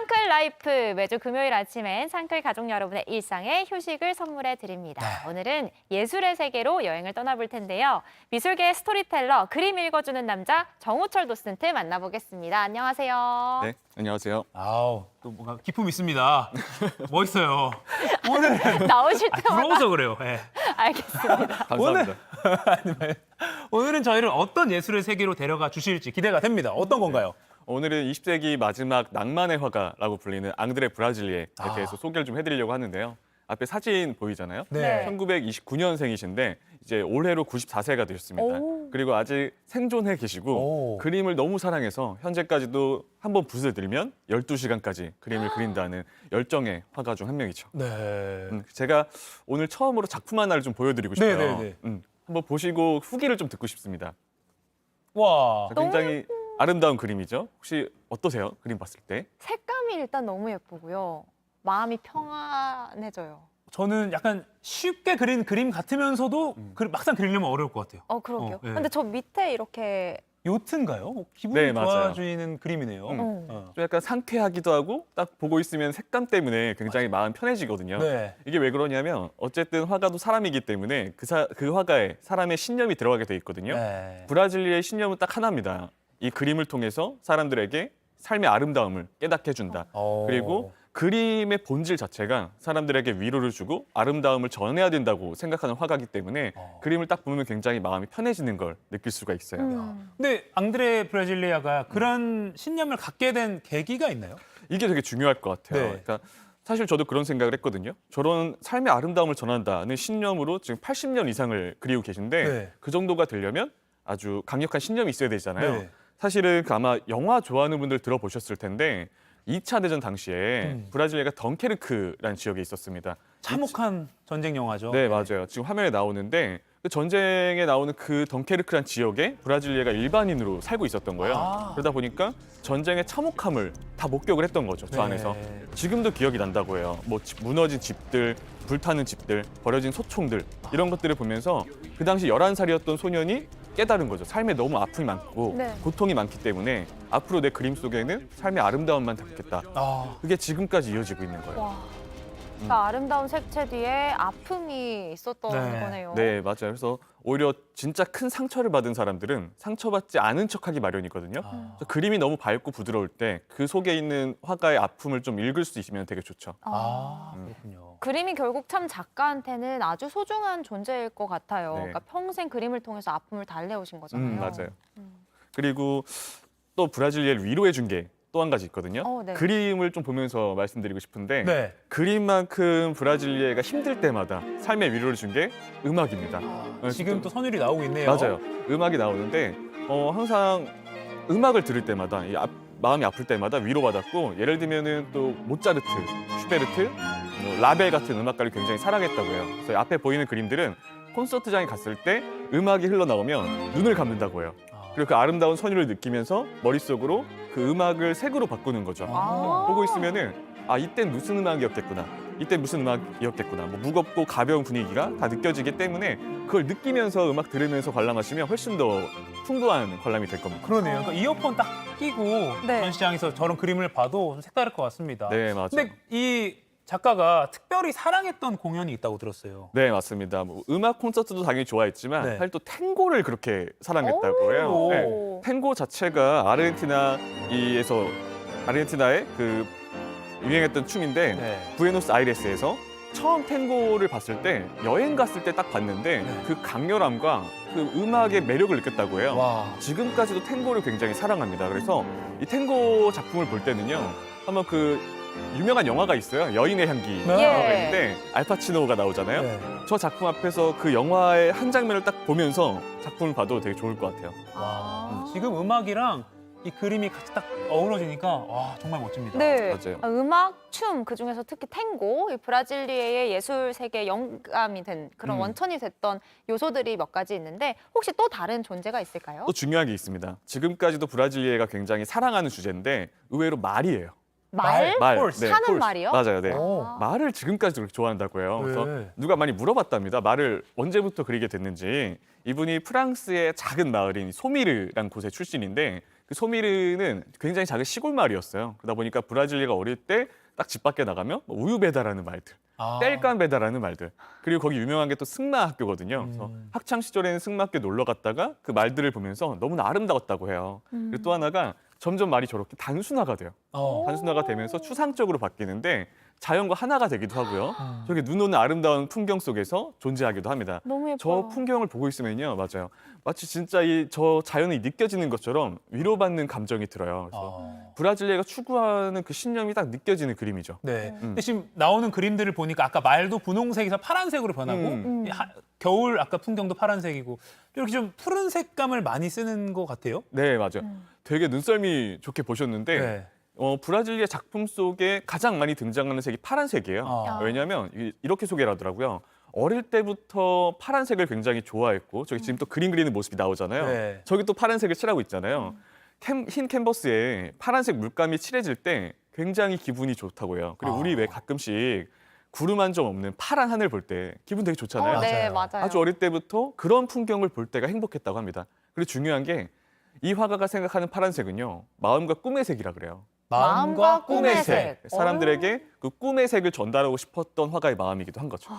상클 라이프 매주 금요일 아침엔 상클 가족 여러분의 일상에 휴식을 선물해 드립니다. 오늘은 예술의 세계로 여행을 떠나볼 텐데요. 미술계의 스토리텔러, 그림 읽어주는 남자 정우철 도슨트 만나보겠습니다. 안녕하세요. 네, 안녕하세요. 아우, 또 뭔가 기품 있습니다. 멋있어요. 오늘 나오실 때마다 부러워서 그래요. 예. 알겠습니다. 감사합니다. 오늘은 저희를 어떤 예술의 세계로 데려가 주실지 기대가 됩니다. 어떤 건가요? 오늘은 20세기 마지막 낭만의 화가라고 불리는 앙드레 브라질리에에 대해서 소개를 좀 해드리려고 하는데요. 앞에 사진 보이잖아요. 네. 1929년생이신데 이제 올해로 94세가 되셨습니다. 오. 그리고 아직 생존해 계시고 오. 그림을 너무 사랑해서 현재까지도 한번 붓을 들면 12시간까지 그림을 그린다는 열정의 화가 중 한 명이죠. 네. 제가 오늘 처음으로 작품 하나를 좀 보여드리고 싶어요. 네네네. 한번 보시고 후기를 좀 듣고 싶습니다. 와. 굉장히 아름다운 그림이죠. 혹시 어떠세요? 그림 봤을 때? 색감이 일단 너무 예쁘고요. 마음이 평안해져요. 저는 약간 쉽게 그린 그림 같으면서도 막상 그리려면 어려울 것 같아요. 그러게요. 예. 근데 저 밑에 이렇게 요트인가요? 기분이 네, 맞아요. 좋아지는 그림이네요. 좀 약간 상쾌하기도 하고 딱 보고 있으면 색감 때문에 굉장히 마음 편해지거든요. 네. 이게 왜 그러냐면 어쨌든 화가도 사람이기 때문에 그 화가에 사람의 신념이 들어가게 돼 있거든요. 네. 브라질리의 신념은 딱 하나입니다. 이 그림을 통해서 사람들에게 삶의 아름다움을 깨닫게 해준다. 그리고 그림의 본질 자체가 사람들에게 위로를 주고 아름다움을 전해야 된다고 생각하는 화가이기 때문에 그림을 딱 보면 굉장히 마음이 편해지는 걸 느낄 수가 있어요. 근데 앙드레 브라질리아가 그런 신념을 갖게 된 계기가 있나요? 이게 되게 중요할 것 같아요. 네. 그러니까 사실 저도 그런 생각을 했거든요. 저런 삶의 아름다움을 전한다는 신념으로 지금 80년 이상을 그리고 계신데 네. 그 정도가 되려면 아주 강력한 신념이 있어야 되잖아요. 네. 사실은 그 아마 영화 좋아하는 분들 들어보셨을 텐데 2차 대전 당시에 브라질리아가 덩케르크라는 지역에 있었습니다. 참혹한 전쟁 영화죠. 네, 맞아요. 지금 화면에 나오는데 그 전쟁에 나오는 그 덩케르크란 지역에 브라질리아가 일반인으로 살고 있었던 거예요. 그러다 보니까 전쟁의 참혹함을 다 목격을 했던 거죠. 저 네. 안에서. 지금도 기억이 난다고 해요. 뭐 무너진 집들, 불타는 집들, 버려진 소총들 이런 것들을 보면서 그 당시 11살이었던 소년이 깨달은 거죠. 삶에 너무 아픔이 많고 네. 고통이 많기 때문에 앞으로 내 그림 속에는 삶의 아름다움만 담겠다. 그게 지금까지 이어지고 있는 거예요. 와. 그러니까 아름다운 색채 뒤에 아픔이 있었던 네. 거네요. 네, 맞아요. 그래서 오히려 진짜 큰 상처를 받은 사람들은 상처받지 않은 척하기 마련이거든요. 그래서 그림이 너무 밝고 부드러울 때 그 속에 있는 화가의 아픔을 좀 읽을 수 있으면 되게 좋죠. 그렇군요. 그림이 결국 참 작가한테는 아주 소중한 존재일 것 같아요. 네. 그러니까 평생 그림을 통해서 아픔을 달래오신 거잖아요. 맞아요. 그리고 또 브라질리아를 위로해 준 게 또 한 가지 있거든요. 네. 그림을 좀 보면서 말씀드리고 싶은데 네. 그림만큼 브라질리아가 힘들 때마다 삶의 위로를 준 게 음악입니다. 지금 또 선율이 나오고 있네요. 맞아요. 음악이 나오는데 항상 음악을 들을 때마다 마음이 아플 때마다 위로받았고 예를 들면은 또 모차르트, 슈베르트, 뭐 라벨 같은 음악가를 굉장히 사랑했다고 해요. 그래서 앞에 보이는 그림들은 콘서트장에 갔을 때 음악이 흘러나오면 눈을 감는다고 해요. 그리고 그 아름다운 선율을 느끼면서 머릿속으로 그 음악을 색으로 바꾸는 거죠. 보고 있으면은 이땐 무슨 음악이었겠구나. 이때 무슨 음악이었겠구나. 뭐 무겁고 가벼운 분위기가 다 느껴지기 때문에 그걸 느끼면서 음악 들으면서 관람하시면 훨씬 더 풍부한 관람이 될 겁니다. 그러네요. 그러니까 이어폰 딱 끼고 네. 전시장에서 저런 그림을 봐도 좀 색다를 것 같습니다. 네, 맞아요. 근데 이 작가가 특별히 사랑했던 공연이 있다고 들었어요. 네, 맞습니다. 뭐 음악 콘서트도 당연히 좋아했지만 네. 사실 또 탱고를 그렇게 사랑했다고 해요. 오. 네. 탱고 자체가 아르헨티나의 그 유행했던 춤인데 네. 부에노스아이레스에서 처음 탱고를 봤을 때 여행 갔을 때 딱 봤는데 네. 그 강렬함과 그 음악의 매력을 느꼈다고 해요. 와. 지금까지도 탱고를 굉장히 사랑합니다. 그래서 이 탱고 작품을 볼 때는요. 한번 그 유명한 영화가 있어요. 여인의 향기. 네. 예. 인데 알파치노가 나오잖아요. 네. 저 작품 앞에서 그 영화의 한 장면을 딱 보면서 작품을 봐도 되게 좋을 것 같아요. 와. 지금 음악이랑 이 그림이 같이 딱 어우러지니까 와 정말 멋집니다. 네. 맞아요. 음악, 춤, 그중에서 특히 탱고, 이 브라질리아의 예술 세계의 영감이 된 그런 원천이 됐던 요소들이 몇 가지 있는데 혹시 또 다른 존재가 있을까요? 또 중요한 게 있습니다. 지금까지도 브라질리아가 굉장히 사랑하는 주제인데 의외로 말이에요. 말? 말. 폴스. 사는 폴스. 말이요? 맞아요. 네. 오. 말을 지금까지도 그렇게 좋아한다고 해요. 그래서 네. 누가 많이 물어봤답니다. 말을 언제부터 그리게 됐는지. 이분이 프랑스의 작은 마을인 소미르라는 곳의 출신인데 그 소미르는 굉장히 작은 시골 마을이었어요. 그러다 보니까 브라질리가 어릴 때 딱 집 밖에 나가면 뭐 우유 배달하는 말들, 땔감 배달하는 말들, 그리고 거기 유명한 게 또 승마 학교거든요. 그래서 학창 시절에는 승마 학교 놀러 갔다가 그 말들을 보면서 너무나 아름다웠다고 해요. 그리고 또 하나가 점점 말이 저렇게 단순화가 돼요. 단순화가 되면서 추상적으로 바뀌는데 자연과 하나가 되기도 하고요. 저렇게 눈 오는 아름다운 풍경 속에서 존재하기도 합니다. 너무 예뻐요. 저 풍경을 보고 있으면요, 맞아요. 마치 진짜 저 자연이 느껴지는 것처럼 위로받는 감정이 들어요. 그래서 브라질리아가 추구하는 그 신념이 딱 느껴지는 그림이죠. 네. 근데 지금 나오는 그림들을 보니까 아까 말도 분홍색에서 파란색으로 변하고 겨울 아까 풍경도 파란색이고 이렇게 좀 푸른 색감을 많이 쓰는 것 같아요. 네, 맞아요. 되게 눈썰미 좋게 보셨는데 네. 브라질리아 작품 속에 가장 많이 등장하는 색이 파란색이에요. 왜냐하면 이렇게 소개를 하더라고요. 어릴 때부터 파란색을 굉장히 좋아했고 저기 지금 또 그림 그리는 모습이 나오잖아요. 네. 저기 또 파란색을 칠하고 있잖아요. 흰 캔버스에 파란색 물감이 칠해질 때 굉장히 기분이 좋다고 해요. 그리고 우리 왜 가끔씩 구름 한 점 없는 파란 하늘 볼 때 기분 되게 좋잖아요. 네, 맞아요. 맞아요. 아주 어릴 때부터 그런 풍경을 볼 때가 행복했다고 합니다. 그리고 중요한 게 이 화가가 생각하는 파란색은요. 마음과 꿈의 색이라 그래요. 마음과 꿈의 색. 사람들에게 그 꿈의 색을 전달하고 싶었던 화가의 마음이기도 한 거죠.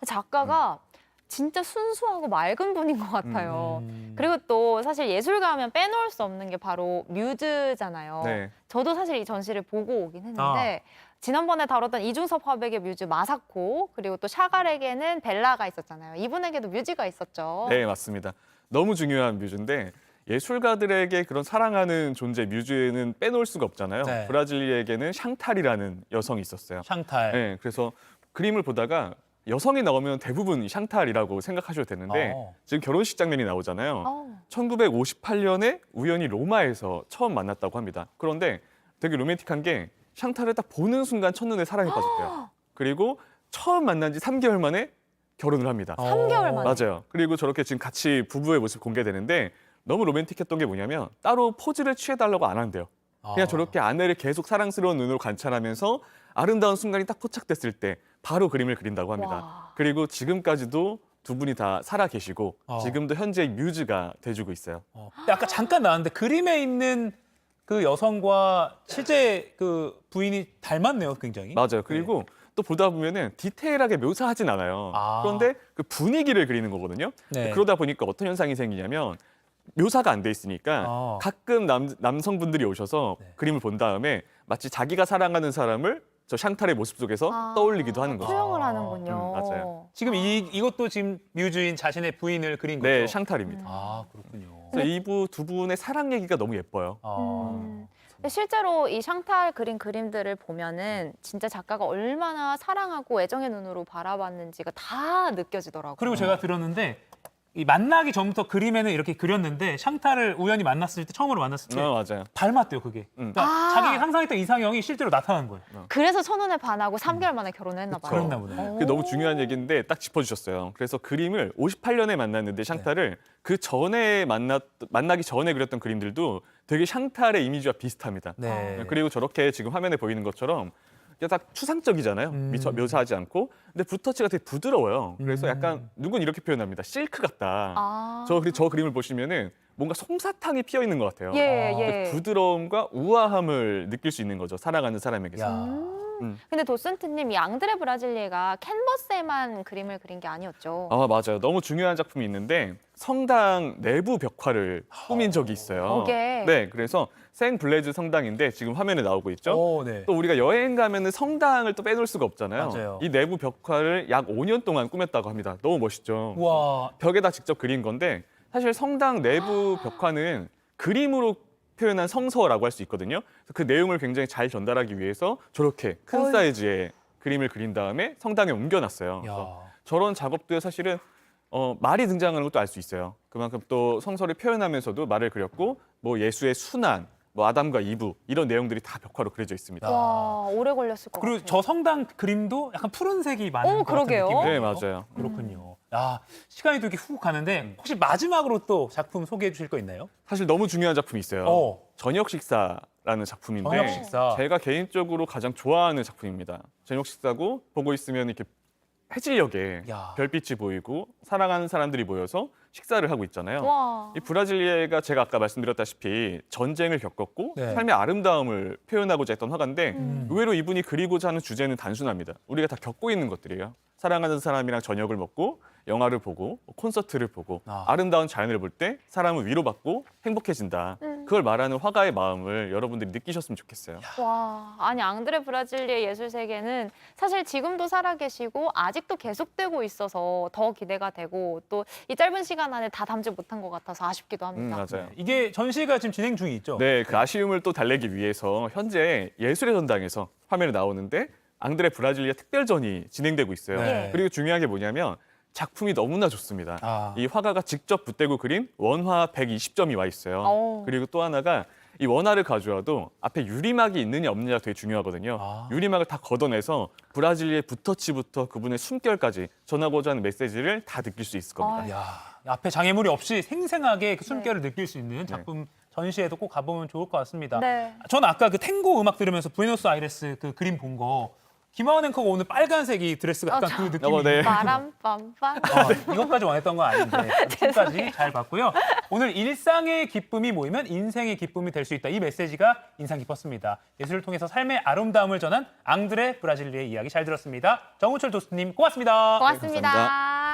작가가 진짜 순수하고 맑은 분인 것 같아요. 그리고 또 사실 예술가 하면 빼놓을 수 없는 게 바로 뮤즈잖아요. 네. 저도 사실 이 전시를 보고 오긴 했는데 지난번에 다뤘던 이중섭 화백의 뮤즈 마사코, 그리고 또 샤갈에게는 벨라가 있었잖아요. 이분에게도 뮤즈가 있었죠. 네, 맞습니다. 너무 중요한 뮤즈인데 예술가들에게 그런 사랑하는 존재 뮤즈는 빼놓을 수가 없잖아요. 네. 브라질리에게는 샹탈이라는 여성이 있었어요. 샹탈. 네, 그래서 그림을 보다가 여성이 나오면 대부분 이 샹탈이라고 생각하셔도 되는데 지금 결혼식 장면이 나오잖아요. 1958년에 우연히 로마에서 처음 만났다고 합니다. 그런데 되게 로맨틱한 게 샹탈을 딱 보는 순간 첫눈에 사랑에 빠졌대요. 그리고 처음 만난 지 3개월 만에 결혼을 합니다. 3개월 만에. 맞아요. 그리고 저렇게 지금 같이 부부의 모습 공개되는데 너무 로맨틱했던 게 뭐냐면 따로 포즈를 취해달라고 안 한대요. 그냥 저렇게 아내를 계속 사랑스러운 눈으로 관찰하면서 아름다운 순간이 딱 포착됐을 때 바로 그림을 그린다고 합니다. 와. 그리고 지금까지도 두 분이 다 살아 계시고 지금도 현재 뮤즈가 돼주고 있어요. 근데 아까 잠깐 나왔는데 그림에 있는 그 여성과 실제 그 부인이 닮았네요, 굉장히. 맞아요. 그리고 또 보다 보면은 디테일하게 묘사하진 않아요. 그런데 그 분위기를 그리는 거거든요. 네. 그러다 보니까 어떤 현상이 생기냐면 묘사가 안 돼 있으니까 가끔 남성분들이 오셔서 그림을 본 다음에 마치 자기가 사랑하는 사람을 저 샹탈의 모습 속에서 떠올리기도 하는 거죠. 투영을 하는군요. 맞아요. 지금 이것도 지금 뮤즈인 자신의 부인을 그린 거죠? 네, 샹탈입니다. 아, 그렇군요. 그래서 이부 두 분의 사랑 얘기가 너무 예뻐요. 근데 실제로 이 샹탈 그린 그림들을 보면은 진짜 작가가 얼마나 사랑하고 애정의 눈으로 바라봤는지가 다 느껴지더라고요. 그리고 제가 들었는데 이 만나기 전부터 그림에는 이렇게 그렸는데 샹탈을 우연히 만났을 때 처음으로 만났을 때 맞아요. 닮았대요, 그게. 그러니까 자기가 상상했던 이상형이 실제로 나타난 거예요. 그래서 첫눈에 반하고 3개월 만에 결혼을 했나 봐요. 그랬나 보네. 그게 너무 중요한 얘기인데 딱 짚어주셨어요. 그래서 그림을 58년에 만났는데 샹탈을 그 전에 만나기 전에 그렸던 그림들도 되게 샹탈의 이미지와 비슷합니다. 네. 그리고 저렇게 지금 화면에 보이는 것처럼 그냥 딱 추상적이잖아요. 묘사하지 않고. 근데 붓터치가 되게 부드러워요. 그래서 약간 누군 이렇게 표현합니다. 실크 같다. 저 그림을 보시면은 뭔가 솜사탕이 피어 있는 것 같아요. 예. 부드러움과 우아함을 느낄 수 있는 거죠. 사랑하는 사람에게서. 야. 근데 도슨트님, 이 앙드레 브라질리에가 캔버스에만 그림을 그린 게 아니었죠. 맞아요. 너무 중요한 작품이 있는데 성당 내부 벽화를 꾸민 적이 있어요. 거기에. 네, 그래서 생 블레즈 성당인데 지금 화면에 나오고 있죠. 오, 네. 또 우리가 여행 가면은 성당을 또 빼놓을 수가 없잖아요. 맞아요. 이 내부 벽화를 약 5년 동안 꾸몄다고 합니다. 너무 멋있죠. 와. 벽에다 직접 그린 건데 사실 성당 내부 벽화는 그림으로 표현한 성서라고 할 수 있거든요. 그래서 그 내용을 굉장히 잘 전달하기 위해서 저렇게 큰 사이즈의 그림을 그린 다음에 성당에 옮겨놨어요. 그래서 저런 작업도 사실은 말이 등장하는 것도 알 수 있어요. 그만큼 또 성서를 표현하면서도 말을 그렸고 뭐 예수의 순환, 뭐 아담과 이브 이런 내용들이 다 벽화로 그려져 있습니다. 와, 오래 걸렸을 것 그리고 같아요. 저 성당 그림도 약간 푸른색이 많은 것 같은 그러게요. 느낌이에요. 네, 맞아요. 그렇군요. 야, 시간이 또 이렇게 훅 가는데 혹시 마지막으로 또 작품 소개해 주실 거 있나요? 사실 너무 중요한 작품이 있어요. 저녁 식사라는 작품인데 저녁 식사. 제가 개인적으로 가장 좋아하는 작품입니다. 저녁 식사고 보고 있으면 이렇게 해질녘에 야. 별빛이 보이고 사랑하는 사람들이 모여서 식사를 하고 있잖아요. 와. 이 브라질리에가 제가 아까 말씀드렸다시피 전쟁을 겪었고 네. 삶의 아름다움을 표현하고자 했던 화가인데 음. 의외로 이분이 그리고자 하는 주제는 단순합니다. 우리가 다 겪고 있는 것들이에요. 사랑하는 사람이랑 저녁을 먹고 영화를 보고 콘서트를 보고 아. 아름다운 자연을 볼 때 사람은 위로받고 행복해진다. 그걸 말하는 화가의 마음을 여러분들이 느끼셨으면 좋겠어요. 와, 아니 앙드레 브라질리의 예술 세계는 사실 지금도 살아계시고 아직도 계속되고 있어서 더 기대가 되고 또 이 짧은 시간 안에 다 담지 못한 것 같아서 아쉽기도 합니다. 맞아요. 이게 전시가 지금 진행 중이 있죠. 네, 그 아쉬움을 또 달래기 위해서 현재 예술의 전당에서 화면에 나오는데 앙드레 브라질리아 특별전이 진행되고 있어요. 네. 그리고 중요한 게 뭐냐면 작품이 너무나 좋습니다. 아. 이 화가가 직접 붓대고 그린 원화 120점이 와 있어요. 오. 그리고 또 하나가 이 원화를 가져와도 앞에 유리막이 있느냐 없느냐가 되게 중요하거든요. 아. 유리막을 다 걷어내서 브라질리의 붓터치부터 그분의 숨결까지 전하고자 하는 메시지를 다 느낄 수 있을 겁니다. 야, 앞에 장애물이 없이 생생하게 그 숨결을 느낄 수 있는 네. 작품 전시에도 꼭 가보면 좋을 것 같습니다. 네. 저는 아까 그 탱고 음악 들으면서 부에노스아이레스 그 그림 본 거 김하원 앵커가 오늘 빨간색이 드레스가 약간 아, 그 느낌이 네. 바람 빰빰. 이것까지 원했던 건 아닌데 지금까지 잘 봤고요. 오늘 일상의 기쁨이 모이면 인생의 기쁨이 될 수 있다. 이 메시지가 인상 깊었습니다. 예술을 통해서 삶의 아름다움을 전한 앙드레 브라질리의 이야기 잘 들었습니다. 정우철 도수님 고맙습니다. 고맙습니다. 감사합니다.